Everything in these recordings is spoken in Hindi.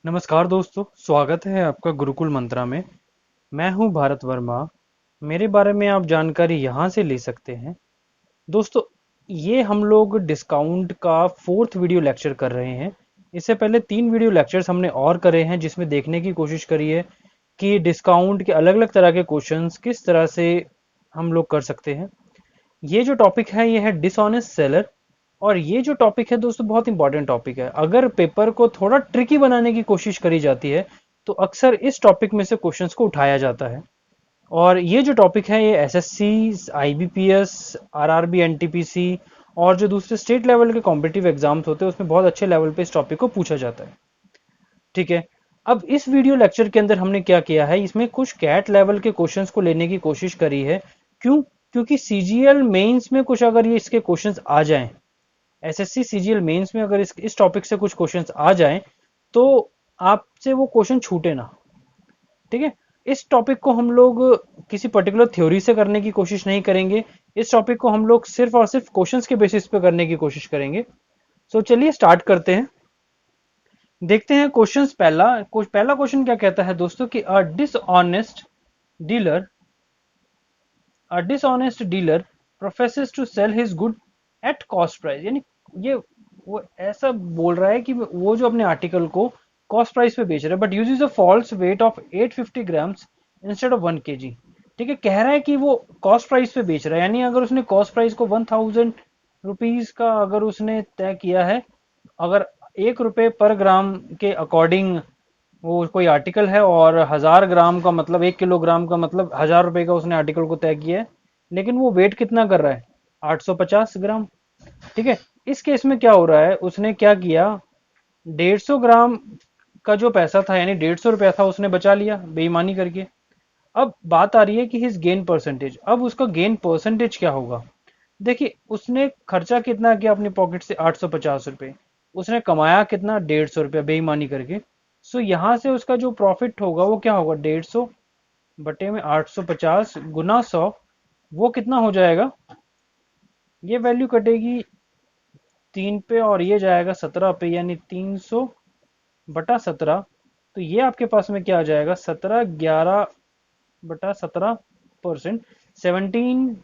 नमस्कार दोस्तों, स्वागत है आपका गुरुकुल मंत्रा में। मैं हूं भारत वर्मा। मेरे बारे में आप जानकारी यहां से ले सकते हैं। दोस्तों, ये हम लोग डिस्काउंट का फोर्थ वीडियो लेक्चर कर रहे हैं। इससे पहले 3 वीडियो लेक्चर्स हमने और करे हैं, जिसमें देखने की कोशिश करी है कि डिस्काउंट के अलग अलग तरह के क्वेश्चंस किस तरह से हम लोग कर सकते हैं। ये जो टॉपिक है ये है डिसऑनेस्ट सेलर। और ये जो टॉपिक है दोस्तों, बहुत इंपॉर्टेंट टॉपिक है। अगर पेपर को थोड़ा ट्रिकी बनाने की कोशिश करी जाती है तो अक्सर इस टॉपिक में से क्वेश्चंस को उठाया जाता है। और ये जो टॉपिक है ये एसएससी, आईबीपीएस, आरआरबी, एनटीपीसी और जो दूसरे स्टेट लेवल के कॉम्पिटिटिव एग्जाम्स होते हैं उसमें बहुत अच्छे लेवल पे इस टॉपिक को पूछा जाता है। ठीक है। अब इस वीडियो लेक्चर के अंदर हमने क्या किया है, इसमें कुछ कैट लेवल के क्वेश्चंस को लेने की कोशिश करी है। क्यों? क्योंकि सीजीएल मेंस में कुछ अगर ये इसके क्वेश्चंस आ जाएं, एसएससी सीजीएल मेंस में अगर इस टॉपिक से कुछ क्वेश्चंस आ जाएं तो आपसे वो क्वेश्चन छूटे ना। ठीक है। इस टॉपिक को हम लोग किसी पर्टिकुलर थ्योरी से करने की कोशिश नहीं करेंगे। इस टॉपिक को हम लोग सिर्फ और सिर्फ क्वेश्चंस के बेसिस पे करने की कोशिश करेंगे। सो चलिए स्टार्ट करते हैं। देखते हैं क्वेश्चंस। पहला क्वेश्चन क्या कहता है दोस्तों कि dealer a dishonest dealer professes to sell his good at cost price. यानी ये वो ऐसा बोल रहा है कि वो जो अपने आर्टिकल को कॉस्ट प्राइस पे बेच रहा है, but uses a false weight of 850 grams instead of 1 kg। ठीक है, कह रहा है कि वो कॉस्ट प्राइस पे बेच रहा है। यानी अगर उसने कॉस्ट प्राइस को 1000 रुपीज का अगर उसने तय किया है, अगर 1 रुपए पर ग्राम के अकॉर्डिंग वो कोई आर्टिकल है, और 1000 ग्राम का मतलब 1 किलोग्राम का मतलब 1000 रुपए का उसने आर्टिकल को तय किया है, लेकिन वो वेट कितना कर रहा है? 850 ग्राम। ठीक है। इस केस में क्या हो रहा है, उसने क्या किया, 150 ग्राम का जो पैसा था यानी 150 रुपया था उसने बचा लिया बेईमानी करके। अब बात आ रही है कि हिज गेन परसेंटेज। अब उसका गेन परसेंटेज क्या होगा? देखिए, उसने खर्चा कितना किया अपनी पॉकेट से? 850 रुपये। उसने कमाया कितना? 150 रुपया बेईमानी करके। सो यहां से उसका जो प्रॉफिट होगा वो क्या होगा? 150 बटे में 850 गुना 100। वो कितना हो जाएगा? ये वैल्यू कटेगी 3 पे और ये जाएगा 17 पे, यानी 300 बटा 17। तो ये आपके पास में क्या आ जाएगा? 17 11 बटा 17%। 17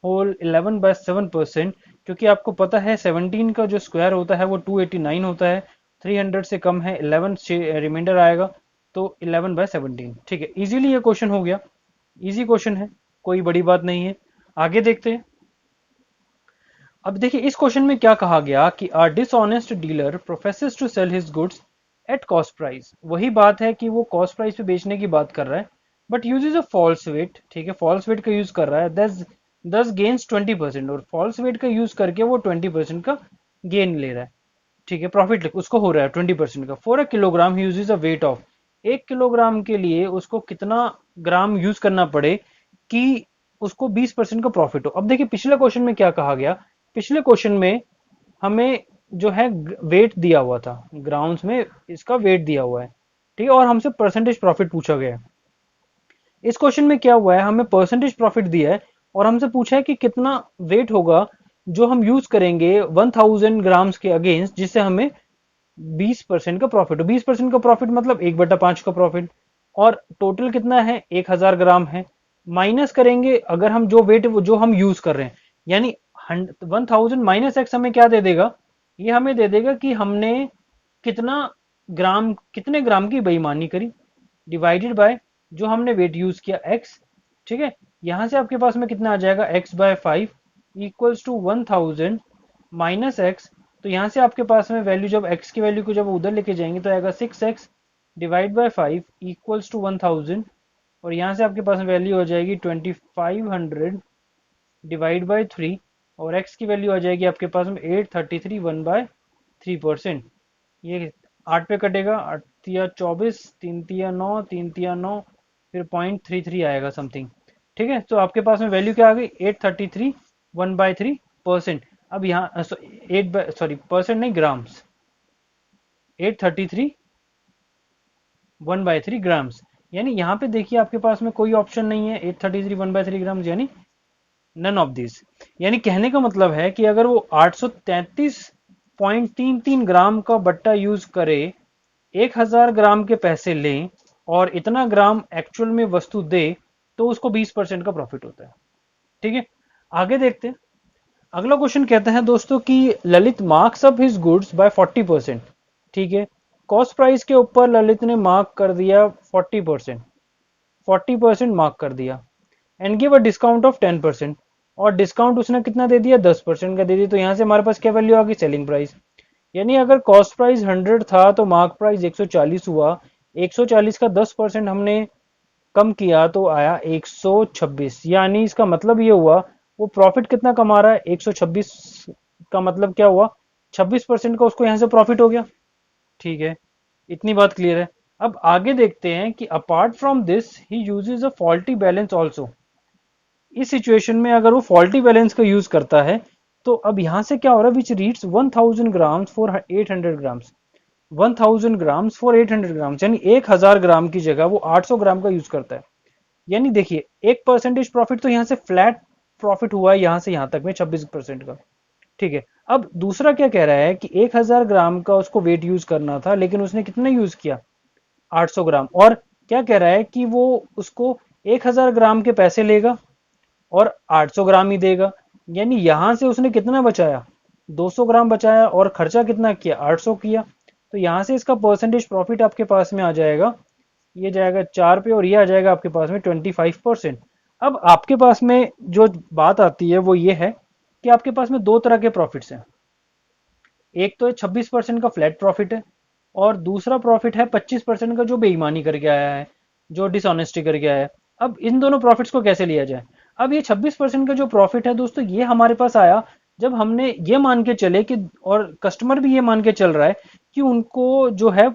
होल 11/7%। क्योंकि आपको पता है 17 का जो स्क्वायर होता है वो 289 होता है। 300 से कम है, 11 रिमाइंडर आएगा, तो 11/17। ठीक है, इजीली ये क्वेश्चन हो गया। इजी क्वेश्चन है, कोई बड़ी बात नहीं है। आगे देखते हैं। अब देखिए इस क्वेश्चन में क्या कहा गया कि a dishonest dealer professes to sell his goods at cost price. वही बात है कि वो कॉस्ट प्राइस पे बेचने की बात कर रहा है, but uses a false weight. ठीक है, फॉल्स वेट का यूज कर रहा है, दस गेन्स 20%, और फॉल्स वेट का यूज करके वो 20% का गेन ले रहा है। ठीक है, प्रॉफिट उसको हो रहा है 20% का। For a kilogram usage a weight of, 1 kilogram के लिए उसको कितना ग्राम यूज करना पड़े कि उसको 20% का प्रॉफिट हो। अब देखिए पिछले क्वेश्चन में क्या कहा गया। पिछले क्वेश्चन में हमें जो है वेट दिया हुआ था, ग्राउंड्स में इसका वेट दिया हुआ है। ठीक है, और हमसे परसेंटेज प्रॉफिट पूछा गया है। इस क्वेश्चन में क्या हुआ है, हमें परसेंटेज प्रॉफिट दिया है और हमसे पूछा है कि कितना वेट होगा जो हम यूज करेंगे 1000 ग्राम्स के अगेंस्ट, जिससे हमें 20% का प्रॉफिट हो। 20% का प्रॉफिट मतलब 1/5 का प्रॉफिट। और टोटल कितना है? 1000 ग्राम है। माइनस करेंगे अगर हम जो वेट जो हम यूज कर रहे हैं, यानी 1000 - x हमें क्या दे देगा? ये हमें दे देगा कि हमने कितना कितने ग्राम की बेईमानी करी, डिवाइडेड बाय जो हमने वेट यूज किया x। ठीक है, यहां से आपके पास में कितना आ जाएगा? x/5 equals to 1000 - x। तो यहां से आपके पास में वैल्यू, जब x की वैल्यू को जब उधर लेके जाएंगे तो आएगा 6x divide by 5 equals to 1000। और यहां से आपके पास वैल्यू हो जाएगी 2500 डिवाइड बाय 3। और x की वैल्यू आ जाएगी आपके पास में 833 1/3%। ये 8 पे कटेगा, 8 तिया 24, 3 तिया 9, 3 तिया 9, फिर 0.33 आएगा समथिंग। ठीक है, तो आपके पास में वैल्यू क्या आ गई? 833 1/3%। अब यहाँ 8 नहीं, ग्राम्स। 833 1/3 ग्राम्स। यानी यहाँ पे देखिए आपके पास में कोई ऑप्शन नहीं है 833 1/3 ग्राम्स, यानी नन ऑफ दिस। यानी कहने का मतलब है कि अगर वो 833.33 ग्राम का बट्टा यूज करे 1000 ग्राम के पैसे लें और इतना ग्राम एक्चुअल में वस्तु दे तो उसको 20% का प्रॉफिट होता है। ठीक है, आगे देखते हैं। अगला क्वेश्चन कहता है दोस्तों कि Lalit marks up his goods by 40%। ठीक है, कॉस्ट प्राइस के ऊपर ललित ने मार्क कर दिया 40%, 40% मार्क कर दिया and give a discount of 10%। और डिस्काउंट उसने कितना दे दिया, 10% का दे दिया। तो यहां से हमारे पास क्या वैल्यू आ गई, सेलिंग प्राइस। यानी अगर कॉस्ट प्राइस 100 था तो मार्क प्राइस 140 हुआ, 140 का 10% हमने कम किया तो आया 126। यानी इसका मतलब ये हुआ वो प्रॉफिट कितना कमा रहा है, 126। का मतलब क्या हुआ, 26% का उसको यहां से प्रॉफिट हो गया। ठीक है, इतनी बात क्लियर है। अब आगे देखते हैं कि apart from this he uses a faulty balance also. इस सिचुएशन में अगर वो फॉल्टी बैलेंस का यूज करता है तो अब यहां से क्या हो रहा है, which reads 1000 grams for 800 grams, 1000 grams for 800 grams, यानी 1000 ग्राम की जगह वो 800 ग्राम का यूज करता है। यानी देखिए 1% प्रॉफिट तो यहाँ से फ्लैट प्रॉफिट हुआ है यहाँ से यहाँ तक में 26% का। ठीक है, अब दूसरा क्या कह रहा है कि 1000 ग्राम का उसको वेट यूज करना था लेकिन उसने कितना यूज किया, 800 ग्राम। और क्या कह रहा है कि वो उसको 1000 ग्राम के पैसे लेगा और 800 ग्राम ही देगा। यानी यहां से उसने कितना बचाया, 200 ग्राम बचाया और खर्चा कितना किया, 800 किया। तो यहां से इसका परसेंटेज प्रॉफिट आपके पास में आ जाएगा, ये जाएगा 4 पे और ये आ जाएगा आपके पास में 25%। अब आपके पास में जो बात आती है वो ये है कि आपके पास में दो तरह के प्रॉफिट्स हैं। एक तो 26% का फ्लैट प्रॉफिट है और दूसरा प्रॉफिट है 25% का जो बेईमानी करके आया है, जो डिसऑनेस्टी करके आया है। अब इन दोनों प्रॉफिट्स को कैसे लिया जाए। अब ये 26% का जो प्रॉफिट है दोस्तों, ये हमारे पास आया जब हमने ये मान के चले कि, और कस्टमर भी ये मान के चल रहा है कि उनको जो है,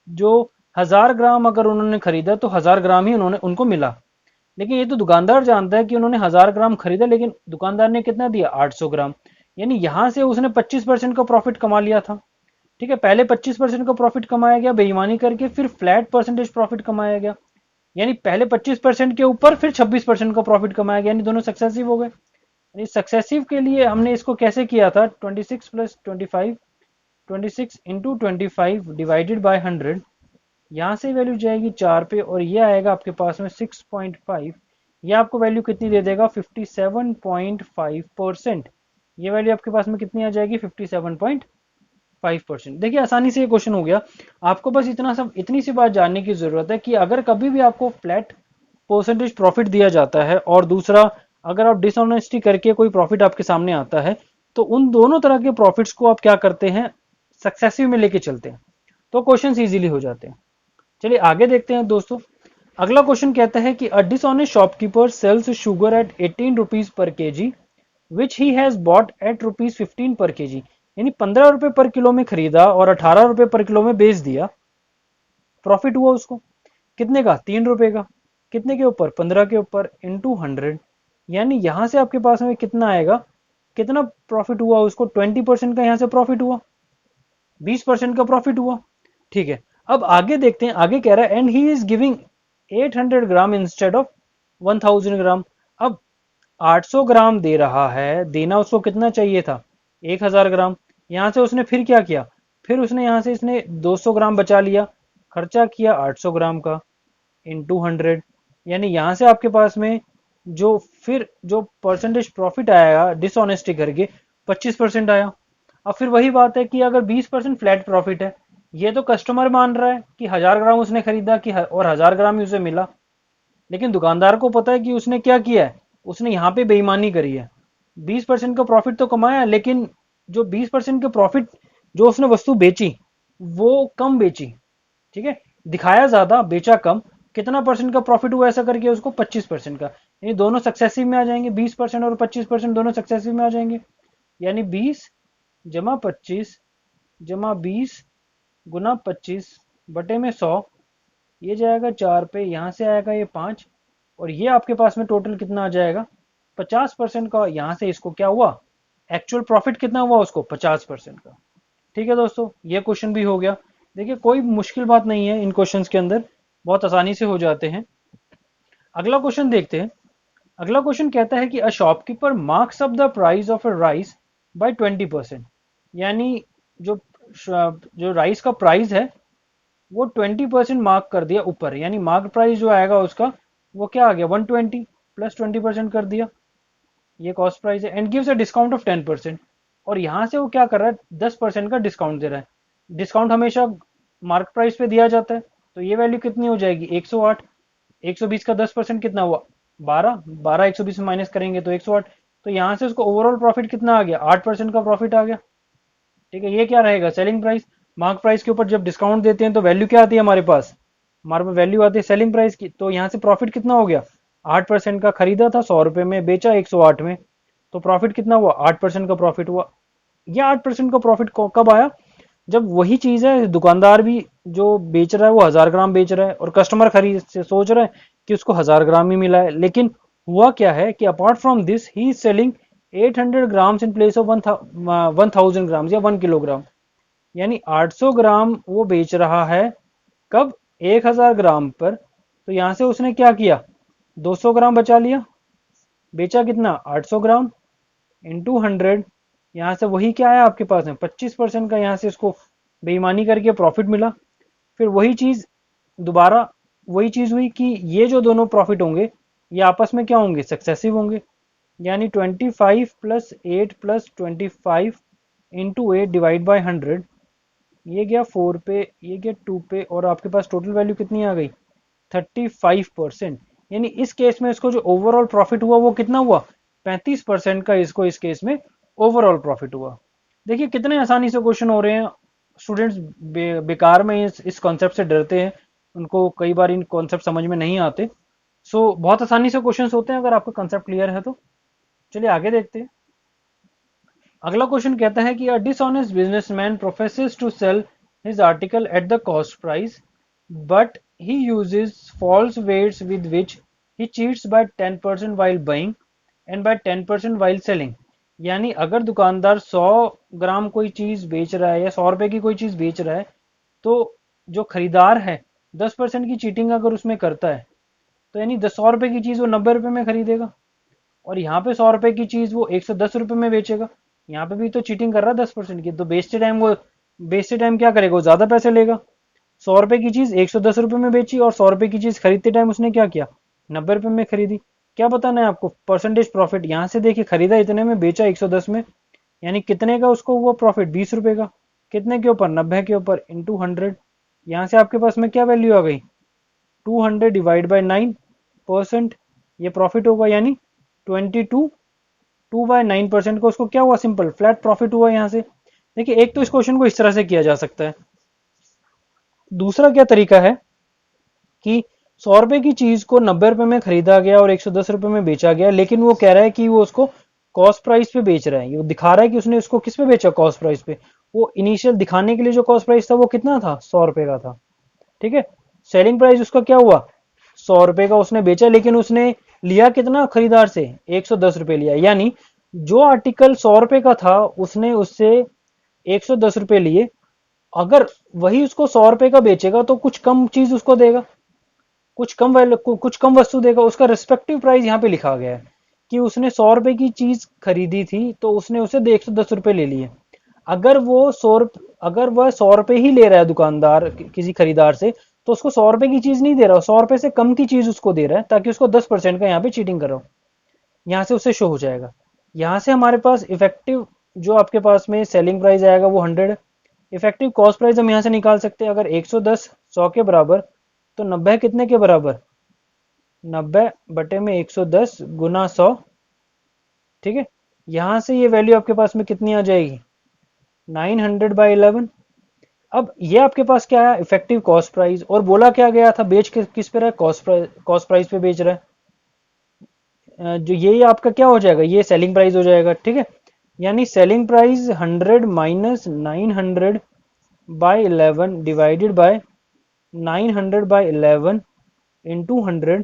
जो 1000 ग्राम अगर उन्होंने खरीदा तो 1000 ग्राम ही उन्होंने उनको मिला। लेकिन ये तो दुकानदार जानता है कि उन्होंने 1000 ग्राम खरीदा लेकिन दुकानदार ने कितना दिया, 800 ग्राम। यानी यहां से उसने 25% का प्रॉफिट कमा लिया था। ठीक है, पहले 25% का प्रॉफिट कमाया गया बेईमानी करके, फिर फ्लैट परसेंटेज प्रॉफिट कमाया गया। यानी पहले 25% के ऊपर फिर 26% का प्रॉफिट कमाया गया, यानी दोनों सक्सेसिव हो गए। यानी सक्सेसिव के लिए हमने इसको कैसे किया था, 26 प्लस 25, 26 इंटू 25 डिवाइडेड बाई 100। यहाँ से वैल्यू जाएगी 4 पे और ये आएगा आपके पास में 6.5। ये आपको वैल्यू कितनी दे देगा, 57.5%। ये वैल्यू आपके पास में कितनी आ जाएगी, 57.5%। देखिए आसानी से ये क्वेश्चन हो गया। आपको बस इतना सब, इतनी सी बात जानने की जरूरत है कि अगर कभी भी आपको फ्लैट परसेंटेज प्रॉफिट दिया जाता है और दूसरा अगर आप डिसऑनेस्टी करके कोई प्रॉफिट आपके सामने आता है तो उन दोनों तरह के प्रॉफिट्स को आप क्या करते हैं, सक्सेसिव में लेके चलते हैं, तो क्वेश्चंस इजीली हो जाते हैं। चलिए आगे देखते हैं दोस्तों। अगला क्वेश्चन कहता है कि a dishonest shopkeeper sells sugar at 18 rupees per KG which he has bought at rupees 15 per KG. यानी 15 रुपए पर किलो में खरीदा और 18 रुपए पर किलो में बेच दिया। प्रॉफिट हुआ उसको कितने का, 3 रुपए का। कितने के ऊपर, 15 के ऊपर, इंटू 100। यानी यहां से आपके पास में कितना आएगा, कितना प्रॉफिट हुआ उसको, 20% का यहां से प्रॉफिट हुआ, 20% का प्रॉफिट हुआ। ठीक है, अब आगे देखते हैं। आगे कह रहा है and he is giving 800 gram instead of 1000 ग्राम। अब 800 ग्राम दे रहा है, देना उसको कितना चाहिए था, 1000 ग्राम। यहां से उसने फिर क्या किया, फिर उसने यहां से इसने 200 ग्राम बचा लिया, खर्चा किया 800 ग्राम का इंटू 100। यानी यहां से आपके पास में जो फिर जो परसेंटेज प्रॉफिट आया डिसऑनेस्टी करके 25% आया। अब फिर वही बात है कि अगर 20% फ्लैट प्रॉफिट है, ये तो कस्टमर मान रहा है कि 1000 ग्राम उसने खरीदा कि और 1000 ग्राम ही उसे मिला। लेकिन दुकानदार को पता है कि उसने क्या किया है, उसने यहाँ पे बेईमानी करी है। 20% का प्रॉफिट तो कमाया लेकिन जो 20% के प्रॉफिट जो उसने वस्तु बेची वो कम बेची। ठीक है, दिखाया ज्यादा बेचा कम। कितना परसेंट का प्रॉफिट हुआ ऐसा करके उसको, 25% का। यानी दोनों सक्सेसिव में आ जाएंगे, 20% और 25% दोनों सक्सेसिव में आ जाएंगे। यानी 20 जमा 25 जमा 20 गुना 25 बटे में 100। ये जाएगा 4 पे, यहां से आएगा ये 5 और ये आपके पास में टोटल कितना आ जाएगा, 50% का। यहां से इसको क्या हुआ, एक्चुअल प्रॉफिट कितना हुआ उसको, 50% का। ठीक है दोस्तों, ये क्वेश्चन भी हो गया। देखिए कोई मुश्किल बात नहीं है इन क्वेश्चंस के अंदर, बहुत आसानी से हो जाते हैं। अगला क्वेश्चन देखते हैं। अगला क्वेश्चन कहता है कि a shopkeeper marks up the price of a rice by 20%। यानी जो जो राइस का प्राइस है वो 20% मार्क कर दिया ऊपर, यानी मार्क प्राइस जो आएगा उसका वो क्या आ गया 120 प्लस 20% कर दिया, ये कॉस्ट प्राइस है, and gives a discount of 10%। और यहाँ से वो क्या कर रहा है 10% का डिस्काउंट दे रहा है। डिस्काउंट हमेशा मार्क प्राइस पे दिया जाता है, तो ये वैल्यू कितनी हो जाएगी 108। 120 का 10% कितना हुआ 12, 12 120 में माइनस करेंगे तो 108। तो यहाँ से उसको ओवरऑल प्रॉफिट कितना आ गया 8% का प्रॉफिट आ गया। ठीक है, ये क्या रहेगा सेलिंग प्राइस। मार्क प्राइस के ऊपर जब डिस्काउंट देते हैं तो वैल्यू क्या आती है हमारे पास, हमारे पास वैल्यू आती है सेलिंग प्राइस की। तो यहाँ से प्रॉफिट कितना हो गया 8% का, खरीदा था 100 रुपए में, बेचा 108 में, तो प्रॉफिट कितना हुआ 8% का प्रॉफिट हुआ। यह 8% का प्रॉफिट कब आया, जब वही चीज है दुकानदार भी जो बेच रहा है वो 1000 ग्राम बेच रहा है और कस्टमर खरीद से सोच रहा है कि उसको 1000 ग्राम ही मिला है, लेकिन हुआ क्या है कि apart from this he is selling 800 grams in place of 1000 grams या 1 किलोग्राम, यानी 800 ग्राम वो बेच रहा है कब 1000 ग्राम पर। तो यहां से उसने क्या किया 200 ग्राम बचा लिया, बेचा कितना 800 ग्राम इंटू 100, यहाँ से वही क्या है आपके पास में 25% का यहाँ से इसको बेईमानी करके प्रॉफिट मिला। फिर वही चीज दोबारा वही चीज हुई कि ये जो दोनों प्रॉफिट होंगे ये आपस में क्या होंगे सक्सेसिव होंगे, यानी 25 plus 8 plus 25 into 8 divide by 100, ये गया 4 पे, ये गया 2 पे, और आपके पास टोटल वैल्यू कितनी आ गई 35%। यानी इस केस में इसको जो ओवरऑल प्रॉफिट हुआ वो कितना हुआ 35% का, इसको इस केस में ओवरऑल प्रॉफिट हुआ। देखिए कितने आसानी से क्वेश्चन हो रहे हैं। स्टूडेंट्स बेकार में इस कॉन्सेप्ट से डरते हैं, उनको कई बार इन कॉन्सेप्ट समझ में नहीं आते। सो बहुत आसानी से क्वेश्चन होते हैं अगर आपका कंसेप्ट क्लियर है तो। चलिए आगे देखते हैं। अगला क्वेश्चन कहता है कि a dishonest businessman professes to sell his article at the cost price, but he uses false weights with which he cheats by 10% while buying and by 10% while selling। यानी अगर दुकानदार 100 ग्राम कोई चीज बेच रहा है या 100 रुपए की कोई चीज बेच रहा है, तो जो खरीदार है 10% की चीटिंग अगर उसमें करता है, तो यानी 100 रुपए की चीज वो 90 रुपए में खरीदेगा, और यहाँ पे 100 रुपए की चीज वो 110 रुपए में बेचेगा। यहाँ पे भी तो चीटिंग कर रहा है 10% की, तो बेचते टाइम क्या करेगा वो ज्यादा पैसे लेगा। 100 रुपए की चीज 110 रुपए में बेची और 100 रुपए की चीज खरीदते टाइम उसने क्या किया 90 रुपए में खरीदी। क्या बताना है आपको परसेंटेज प्रॉफिट, यहाँ से देखिए खरीदा इतने में बेचा 110 में, यानी कितने का उसको हुआ प्रॉफिट 20 रुपए का, कितने के ऊपर 90 के ऊपर इंटू 100। यहाँ से आपके पास में क्या वैल्यू आ गई 200 डिवाइड बाई 9%, ये प्रॉफिट होगा, यानी 22 2/9% को उसको क्या हुआ सिंपल फ्लैट प्रॉफिट हुआ। यहाँ से देखिए एक तो इस क्वेश्चन को इस तरह से किया जा सकता है, दूसरा क्या तरीका है कि 100 रुपए की चीज को 90 रुपए में खरीदा गया और 110 रुपए में बेचा गया, लेकिन वो कह रहा है कि वो उसको कॉस्ट प्राइस पे बेच रहा है, वो दिखा रहा है कि उसने उसको किस पे बेचा कॉस्ट प्राइस पे। वो इनिशियल दिखाने के लिए जो कॉस्ट प्राइस था वो कितना था 100 रुपए का था। ठीक है, सेलिंग प्राइस उसका क्या हुआ 100 रुपए का उसने बेचा, लेकिन उसने लिया कितना खरीदार से 110 रुपए लिया, यानी जो आर्टिकल 100 रुपए का था उसने उससे 110 रुपए लिए। अगर वही उसको 100 रुपए का बेचेगा तो कुछ कम चीज उसको देगा, कुछ कम वस्तु देगा, उसका रिस्पेक्टिव प्राइस यहाँ पे लिखा गया है कि उसने 100 रुपए की चीज खरीदी थी तो उसने उसे 110 रुपए ले लिए। अगर वो अगर वह 100 रुपए ही ले रहा है दुकानदार किसी खरीदार से, तो उसको 100 रुपए की चीज नहीं दे रहा, 100 रुपए से कम की चीज उसको दे रहा है ताकि उसको 10% का यहाँ पे चीटिंग कर रहा हो। यहाँ से उससे शो हो जाएगा। यहाँ से हमारे पास इफेक्टिव जो आपके पास में सेलिंग प्राइस आएगा वो 100, इफेक्टिव कॉस्ट प्राइस हम यहाँ से निकाल सकते हैं। अगर 110 100 के बराबर, तो 90 कितने के बराबर 90 बटे में 110 गुना 100। ठीक है, यहां से ये वैल्यू आपके पास में कितनी आ जाएगी 900/11। अब ये आपके पास क्या है इफेक्टिव कॉस्ट प्राइस, और बोला क्या गया था बेच किस पे रहा है कॉस्ट प्राइस पे बेच रहा है। जो ये आपका क्या हो जाएगा ये सेलिंग प्राइस हो जाएगा। ठीक है, यानी selling price 100 minus 900/11 divided by 900/11 into 100,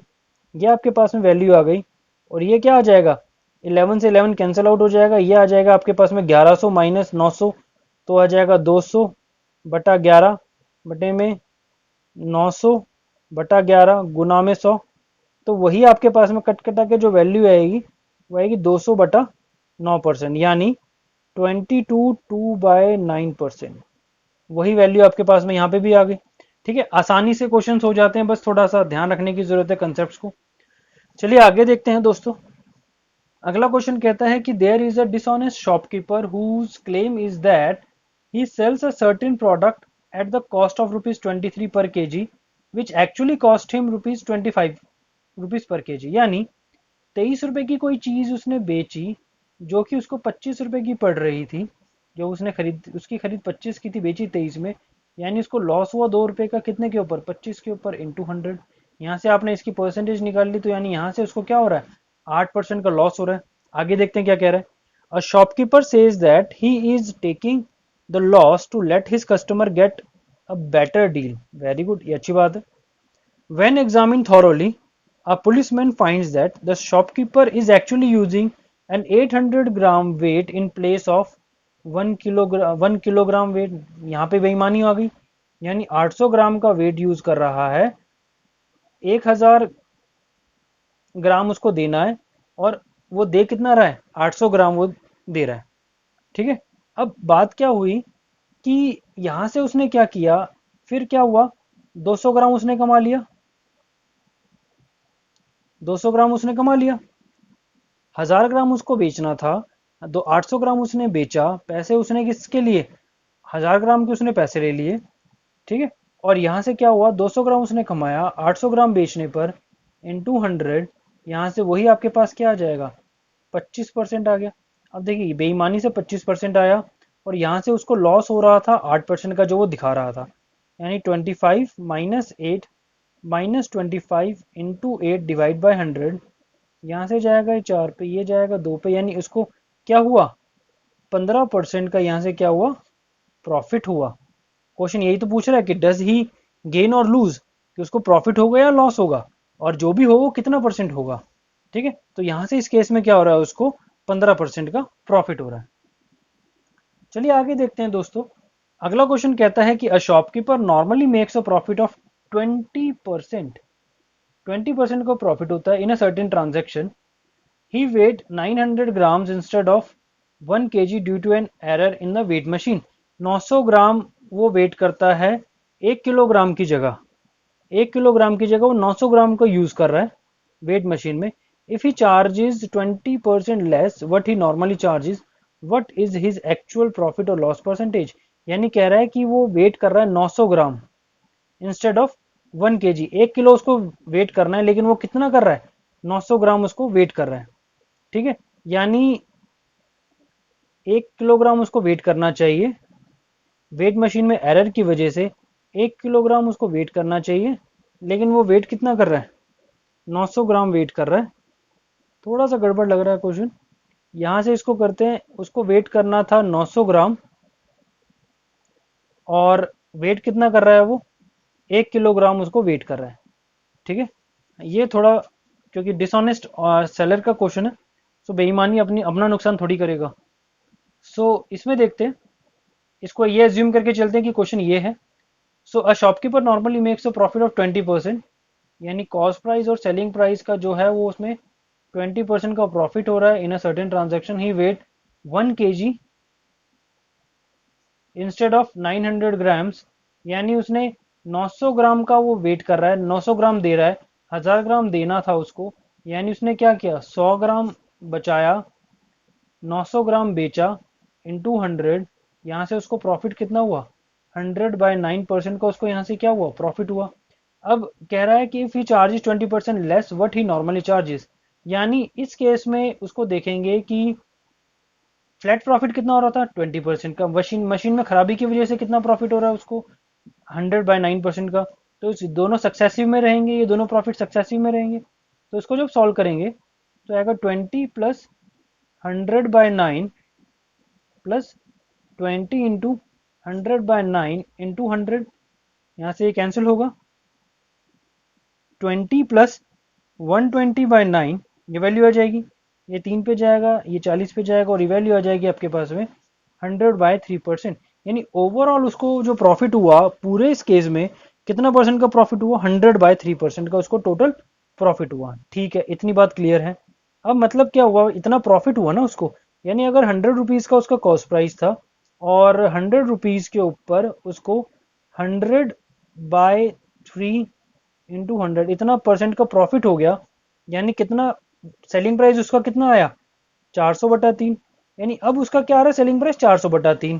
ये आपके पास में वैल्यू आ गई। और ये क्या आ जाएगा 11 से 11 कैंसिल आउट हो जाएगा, ये आ जाएगा आपके पास में 1100 माइनस 900, तो आ जाएगा 200/11 बटे में 900/11 गुना में 100। तो वही आपके पास में कट कटा के जो वैल्यू आएगी वो आएगी 200/9%, यानी 22 2/9%। वही वैल्यू आपके पास में यहाँ पे भी आ गई। ठीक है, आसानी से क्वेश्चंस हो जाते हैं, बस थोड़ा सा ध्यान रखने की जरूरत है कंसेप्ट को। चलिए आगे देखते हैं दोस्तों। अगला क्वेश्चन कहता है कि there is a dishonest shopkeeper whose claim is that he sells a certain product at the cost of ₹23 per KG which actually cost him ₹25 per KG. यानी 23 रुपए की कोई चीज उसने बेची जो कि उसको 25 रुपए की पड़ रही थी। जो उसने खरीद उसकी खरीद 25 की थी, बेची 23 में, यानी उसको लॉस हुआ 2 रुपए का, कितने के ऊपर, 25 के ऊपर इंटू 100। यहाँ से आपने इसकी परसेंटेज निकाल ली, तो यानी यहाँ से उसको क्या हो रहा है, 8% का लॉस हो रहा है। आगे देखते हैं क्या कह रहा है। A shopkeeper says that he is taking the loss to let his customer get a better deal. Very good, ये अच्छी बात है। When examined thoroughly, a policeman finds that the shopkeeper is actually using an 800-gram weight in place of 1 kilogram weight. यहाँ पे बेईमानी आ गई, यानी 800 ग्राम का वेट यूज कर रहा है, 1000 ग्राम उसको देना है, और वो दे कितना रहा है, 800 ग्राम वो दे रहा है। ठीक है, अब बात क्या हुई कि यहां से उसने क्या किया, फिर क्या हुआ, 200 ग्राम उसने कमा लिया, 200 ग्राम उसने कमा लिया, 1000 ग्राम उसको बेचना था, 800 ग्राम उसने बेचा, पैसे उसने किसके लिए, 1000 ग्राम के उसने पैसे ले लिए। ठीक है, और यहां से क्या हुआ, 200 ग्राम उसने कमाया, 800 ग्राम बेचने पर इंटू 100, यहां से वही आपके पास क्या आ जाएगा, 25% आ गया। अब देखिए बेईमानी से 25% आया, और यहां से उसको लॉस हो रहा था 8% का जो वो दिखा रहा था, यानी 25 - 8 - 25 × 8 / 100, यहाँ से जाएगा ये 4 पे, ये जाएगा 2 पे, यानी उसको क्या हुआ, 15% का यहाँ से क्या हुआ, प्रॉफिट हुआ। क्वेश्चन यही तो पूछ रहा है कि डज ही गेन और लूज, कि उसको प्रॉफिट होगा या लॉस होगा, और जो भी हो वो कितना परसेंट होगा। ठीक है, तो यहां से इस केस में क्या हो रहा है, उसको 15% का प्रॉफिट हो रहा है। चलिए आगे देखते हैं दोस्तों। अगला क्वेश्चन कहता है कि a shopkeeper normally makes a profit of 20%। 20% का प्रॉफिट होता है in a certain transaction. He weighed 900 grams instead of 1 kg due to an error in the weight machine। 900 ग्राम वो वेट करता है 1 किलोग्राम की जगह, 1 किलोग्राम की जगह वो 900 ग्राम को यूज कर रहा है वेट मशीन में। If he charges 20% less what he normally charges, what is his actual profit और लॉस परसेंटेज। यानी कह रहा है कि वो वेट कर रहा है 900 ग्राम इंस्टेड ऑफ 1 kg। 1 किलो उसको वेट करना है, लेकिन वो कितना कर रहा है, 900 ग्राम उसको वेट कर रहा है। ठीक है, यानी 1 किलोग्राम उसको वेट करना चाहिए, वेट मशीन में एरर की वजह से 1 किलोग्राम उसको वेट करना चाहिए, लेकिन वो वेट कितना कर रहा है, 900 ग्राम वेट कर रहा है। थोड़ा सा गड़बड़ लग रहा है क्वेश्चन। यहां से इसको करते हैं, उसको वेट करना था 900 ग्राम, और वेट कितना कर रहा है वो, 1 किलोग्राम उसको वेट कर रहा है। ठीक है, ये थोड़ा क्योंकि डिसऑनेस्ट सेलर का क्वेश्चन है, सो बेईमानी अपनी अपना नुकसान थोड़ी करेगा। सो इसमें देखते हैं, इसको ये एज्यूम करके चलते हैं कि क्वेश्चन ये है। So a shopkeeper normally makes a profit of 20%, यानी कॉस्ट प्राइस और सेलिंग प्राइस का जो है वो उसमें 20% का प्रॉफिट हो रहा है in a certain transaction. He weight 1 kg instead of 900 grams, यानी उसने 900 ग्राम का वो वेट कर रहा है, 900 ग्राम दे रहा है, 1000 ग्राम देना था उसको, यानी उसने क्या किया, 100 ग्राम बचाया, 900 ग्राम बेचा इंटू 100, यहाँ से उसको प्रॉफिट कितना हुआ, 100/9% का उसको यहाँ से क्या हुआ, प्रॉफिट हुआ। अब कह रहा है कि if he charges 20% less what he normally charges, यानी इस केस में उसको देखेंगे कि फ्लैट प्रॉफिट कितना हो रहा था, 20% का, मशीन मशीन में खराबी की वजह से कितना प्रॉफिट हो रहा है उसको, 100/9% का। तो इस दोनों सक्सेसिव में रहेंगे, ये दोनों प्रॉफिट सक्सेसिव में रहेंगे, तो इसको जब सॉल्व करेंगे तो आएगा 20 प्लस 100/9 प्लस 20 इंटू 100/9 इंटू 100, यहाँ से ये कैंसिल होगा, 20 प्लस 120/9, ये वैल्यू आ जाएगी, ये 3 पे जाएगा, ये 40 पे जाएगा, और ये वैल्यू आ जाएगी आपके पास में 100/3%। यानी ओवरऑल उसको जो प्रॉफिट हुआ पूरे इस केस में कितना परसेंट का प्रॉफिट हुआ, 100/3% का उसको टोटल प्रॉफिट हुआ। ठीक है, इतनी बात क्लियर है। अब मतलब क्या हुआ, इतना प्रॉफिट हुआ ना उसको, यानी अगर 100 रुपीज़ का उसका कॉस्ट प्राइस था, और 100 रुपीज़ के ऊपर उसको 100 बाय 3 × 100, इतना परसेंट का प्रॉफिट हो गया। यानी कितना सेलिंग प्राइस उसका कितना आया, 400/3। यानी अब उसका क्या आ रहा है, selling price 400/3।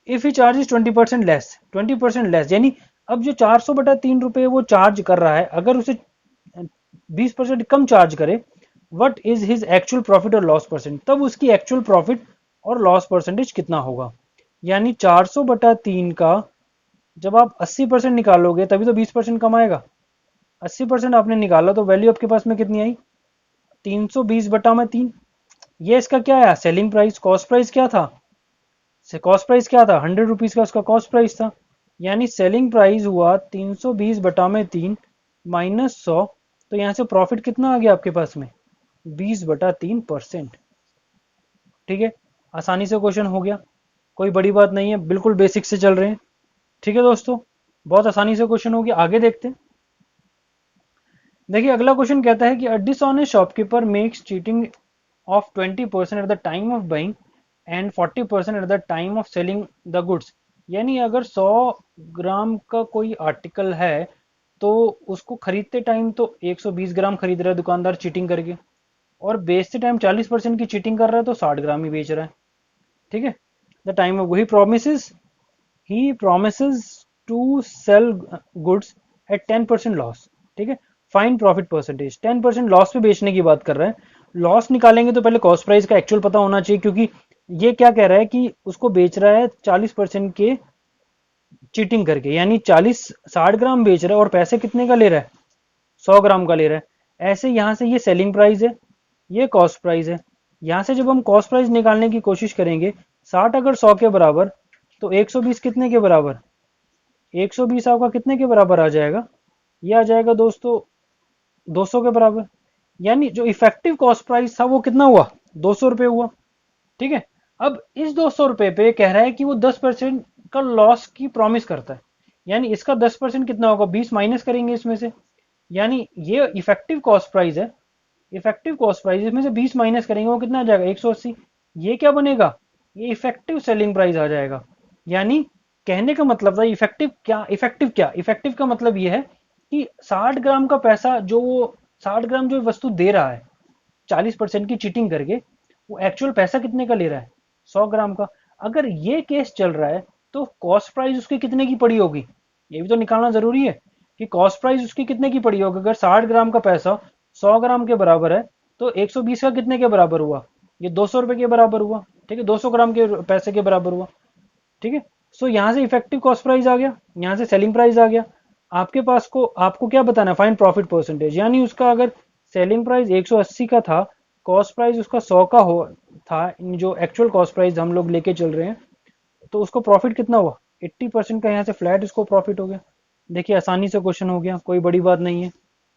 If he charge 20% less, 20% less, यानी अब जो 400/3 रुपए वो चार्ज कर रहा है, अगर उसे 20% कम चार्ज करे, what is his actual profit और लॉस परसेंट, तब उसकी एक्चुअल प्रॉफिट और लॉस परसेंटेज कितना होगा। यानी 400/3 का जब आप 80% निकालोगे तभी तो 20% कम आएगा। 80% आपने निकाला तो वैल्यू आपके पास में कितनी आई, 320/3। ये इसका क्या है, सेलिंग प्राइस। कॉस्ट प्राइस क्या था, कॉस्ट प्राइस क्या था, 100 रुपीज का उसका कॉस्ट प्राइस था। यानी सेलिंग प्राइस हुआ 320/3 -100। तो यहाँ से प्रॉफिट कितना आ गया आपके पास में, 20/3%। ठीक है, आसानी से क्वेश्चन हो गया, कोई बड़ी बात नहीं है, बिल्कुल बेसिक से चल रहे हैं। ठीक है दोस्तों, बहुत आसानी से क्वेश्चन हो गया। आगे देखते हैं। देखिए अगला क्वेश्चन कहता है कि a dishonest shopkeeper makes cheating of 20% at the time of buying and 40% at the time of selling the goods. यानी अगर 100 ग्राम का कोई आर्टिकल है तो उसको खरीदते टाइम तो 120 ग्राम खरीद रहा है दुकानदार चीटिंग करके, और बेचते टाइम 40% की चीटिंग कर रहा है तो 60 ग्राम ही बेच रहा है। ठीक है, the time of he promises to sell goods at 10% loss. ठीक है, फाइन प्रॉफिट परसेंटेज, 10% लॉस पे बेचने की बात कर रहे हैं। लॉस निकालेंगे तो पहले कॉस्ट प्राइस का एक्चुअल पता होना चाहिए, क्योंकि ये क्या कह रहा है कि उसको बेच रहा है 40% के चीटिंग करके, यानी 60 ग्राम बेच रहा है और पैसे कितने का ले रहा है, 100 ग्राम का ले रहा है। ऐसे यहां से ये सेलिंग प्राइस है, ये कॉस्ट प्राइस है। यहां से जब हम कॉस्ट प्राइस निकालने की कोशिश करेंगे, 60 अगर 100 के बराबर तो 120 कितने के बराबर, 120 आपका कितने के बराबर आ जाएगा, ये आ जाएगा दोस्तों 200 के बराबर। यानी जो इफेक्टिव कॉस्ट प्राइस था वो कितना हुआ, 200 रुपये हुआ। ठीक है, अब इस 200 रुपये पे कह रहा है कि वो 10% का लॉस की प्रॉमिस करता है। यानी इसका 10% कितना होगा, 20 माइनस करेंगे इसमें से। यानी ये इफेक्टिव कॉस्ट प्राइस है, इफेक्टिव कॉस्ट प्राइस इसमें से 20 माइनस करेंगे वो कितना आ जाएगा, 180। ये क्या बनेगा, ये इफेक्टिव सेलिंग प्राइस आ जाएगा। यानी कहने का मतलब था इफेक्टिव क्या, इफेक्टिव का मतलब ये है कि 60 ग्राम का पैसा जो वो 60 ग्राम जो वस्तु दे रहा है 40% की चीटिंग करके, वो एक्चुअल पैसा कितने का ले रहा है, 100 ग्राम का। अगर ये केस चल रहा है तो कॉस्ट प्राइस उसकी कितने की पड़ी होगी, ये भी तो निकालना जरूरी है कि कॉस्ट प्राइस उसकी कितने की पड़ी होगी। अगर 60 ग्राम का पैसा 100 ग्राम के बराबर है तो 120 का कितने के बराबर हुआ, ये 200 रुपए के बराबर हुआ। ठीक है, 200 ग्राम के पैसे के बराबर हुआ। ठीक है, सो यहां से इफेक्टिव कॉस्ट प्राइस आ गया, यहां से सेलिंग प्राइस आ गया। आपके पास को आपको क्या बताना है, फाइंड प्रॉफिट परसेंटेज। यानी उसका अगर सेलिंग प्राइस 180 का था, कॉस्ट प्राइस उसका 100 का हो था, जो एक्चुअल कॉस्ट प्राइस हम लोग लेके चल रहे हैं, तो उसको प्रॉफिट कितना हुआ, 80% का यहाँ से फ्लैट उसको प्रॉफिट हो गया। देखिए आसानी से क्वेश्चन हो गया, कोई बड़ी बात नहीं है।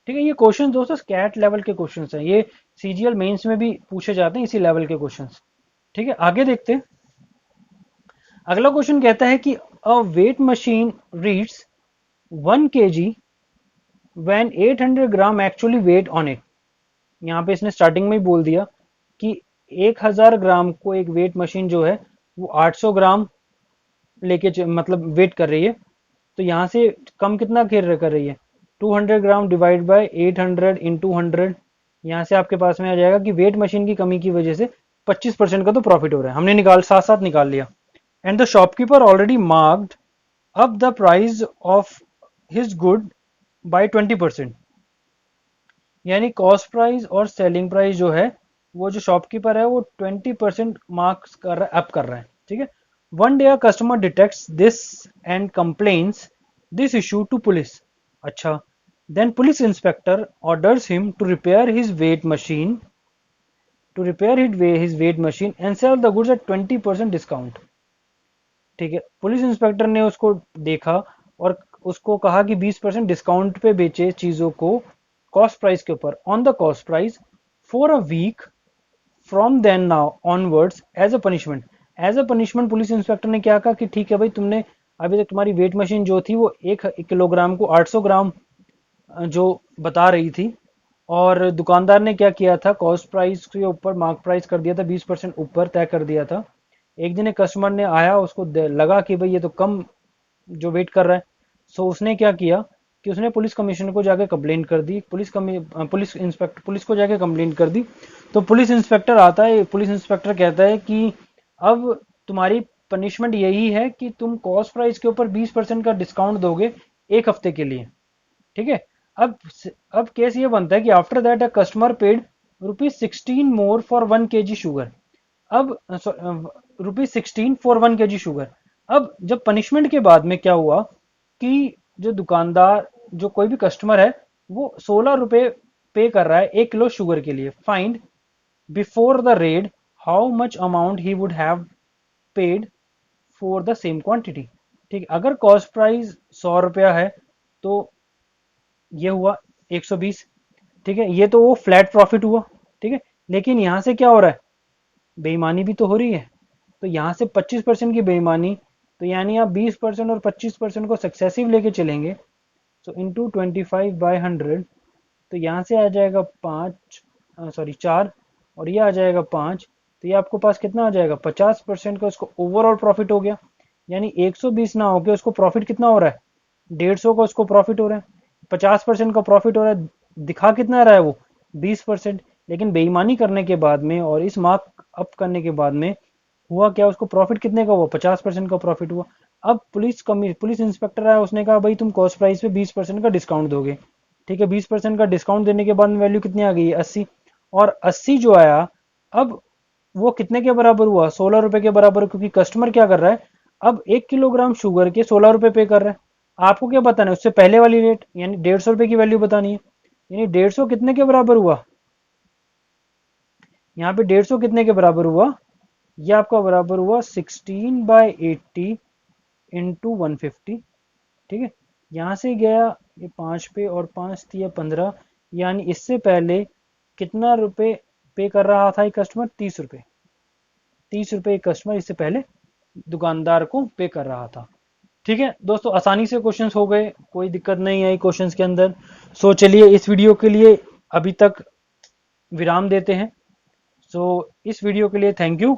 ठीक है, ये क्वेश्चन दोस्तों स्कैट लेवल के क्वेश्चन हैं, ये सीजीएल मेंस में भी पूछे जाते हैं इसी लेवल के क्वेश्चन। ठीक है, आगे देखते हैं। अगला क्वेश्चन कहता है कि a weight machine reads 1 kg when 800 gram actually weight on it. यहाँ पे इसने स्टार्टिंग में ही बोल दिया कि 1000 ग्राम को एक वेट मशीन जो है वो 800 ग्राम लेके मतलब वेट कर रही है। तो यहाँ से कम कितना कर रही है, 200 ग्राम डिवाइड बाय 800 इंटू 100। यहाँ से आपके पास में आ जाएगा कि वेट मशीन की कमी की वजह से 25% का तो प्रॉफिट हो रहा है, हमने साथ साथ निकाल लिया। And the shopkeeper already marked up the price of his good by 20%। यानी कॉस्ट प्राइस और सेलिंग प्राइस जो है, वो जो शॉपकीपर है वो 20% मार्क्स कर रहा है, अप कर रहा है। ठीक है, one day a customer detects this and complains this issue to police. अच्छा, then police inspector orders him to repair his weight machine, his weight machine and sell the goods at 20% discount. ठीक है, पुलिस इंस्पेक्टर ने उसको देखा और उसको कहा कि 20% डिस्काउंट पे बेचे चीजों को कॉस्ट प्राइस के ऊपर, on the cost price for a week from then now onwards as a punishment. As a punishment police inspector ने क्या कहा कि ठीक है भाई, तुमने अभी तक तुम्हारी वेट मशीन जो थी वो 1 किलोग्राम को 800 ग्राम जो बता रही थी, और दुकानदार ने क्या किया था, कॉस्ट प्राइस के ऊपर मार्क प्राइस कर दिया था, 20% ऊपर तय कर दिया था। एक दिन एक कस्टमर ने आया, उसको लगा कि भाई ये तो कम जो वेट कर रहा है, सो उसने क्या किया कि उसने पुलिस कमिश्नर को जाके कंप्लेंट कर दी, पुलिस को जाके कंप्लेंट कर दी। तो पुलिस इंस्पेक्टर आता है, पुलिस इंस्पेक्टर कहता है कि अब तुम्हारी पनिशमेंट यही है कि तुम कॉस्ट प्राइस के ऊपर 20% का डिस्काउंट दोगे एक हफ्ते के लिए। ठीक है। अब अब केस ये बनता है कि after that a customer paid ₹16 more for 1 kg sugar. अब ₹16 फॉर 1 kg शुगर। अब जब पनिशमेंट के बाद में क्या हुआ कि जो दुकानदार, जो कोई भी कस्टमर है, वो ₹16 पे कर रहा है 1 किलो शुगर के लिए। Find before the red how much amount he would have paid for the same quantity. ठीक है। अगर कॉस्ट प्राइस ₹100 है तो ये हुआ 120। ठीक है, ये तो वो फ्लैट प्रॉफिट हुआ। ठीक है, लेकिन यहां से क्या हो रहा है, बेईमानी भी तो हो रही है। तो यहाँ से 25% की बेईमानी, तो यानी आप 20% और 25% को सक्सेसिव लेके चलेंगे। सो इंटू 25/100, तो यहाँ से आ जाएगा 5, सॉरी 4, और ये आ जाएगा 5। तो ये आपको पास कितना आ जाएगा, 50% का उसको ओवरऑल प्रॉफिट हो गया। यानी 120 ना होके उसको प्रॉफिट कितना हो रहा है, 150 का उसको प्रॉफिट हो रहा है। 50% का प्रॉफिट हो रहा है, दिखा कितना रहा है वो, 20%। लेकिन बेईमानी करने के बाद में और इस मार्क अप करने के बाद में हुआ क्या, उसको प्रॉफिट कितने का हुआ, 50% का प्रॉफिट हुआ। अब पुलिस इंस्पेक्टर आया, उसने कहा भाई तुम कॉस्ट प्राइस पे 20% का डिस्काउंट दोगे। ठीक है, 20% का डिस्काउंट देने के बाद में वैल्यू कितनी आ गई है, 80। और 80 जो आया, अब वो कितने के बराबर हुआ, ₹16 के बराबर, क्योंकि कस्टमर क्या कर रहा है, अब 1 किलोग्राम शुगर के ₹16 पे कर रहा है। आपको क्या बताना है, उससे पहले वाली रेट यानी ₹150 की वैल्यू बतानी है। यानी 150 कितने के बराबर हुआ, यहाँ पे 150 कितने के बराबर हुआ, ये आपका बराबर हुआ 16/80 इंटू 150। ठीक है, यहाँ से गया ये 5 पे, और 5 दिया 15, यानी इससे पहले कितना रुपए पे कर रहा था एक कस्टमर, ₹30। ₹30 एक कस्टमर इससे पहले दुकानदार को पे कर रहा था। ठीक है दोस्तों, आसानी से क्वेश्चंस हो गए, कोई दिक्कत नहीं आई क्वेश्चंस के अंदर। सो चलिए इस वीडियो के लिए अभी तक विराम देते हैं। सो इस वीडियो के लिए थैंक यू।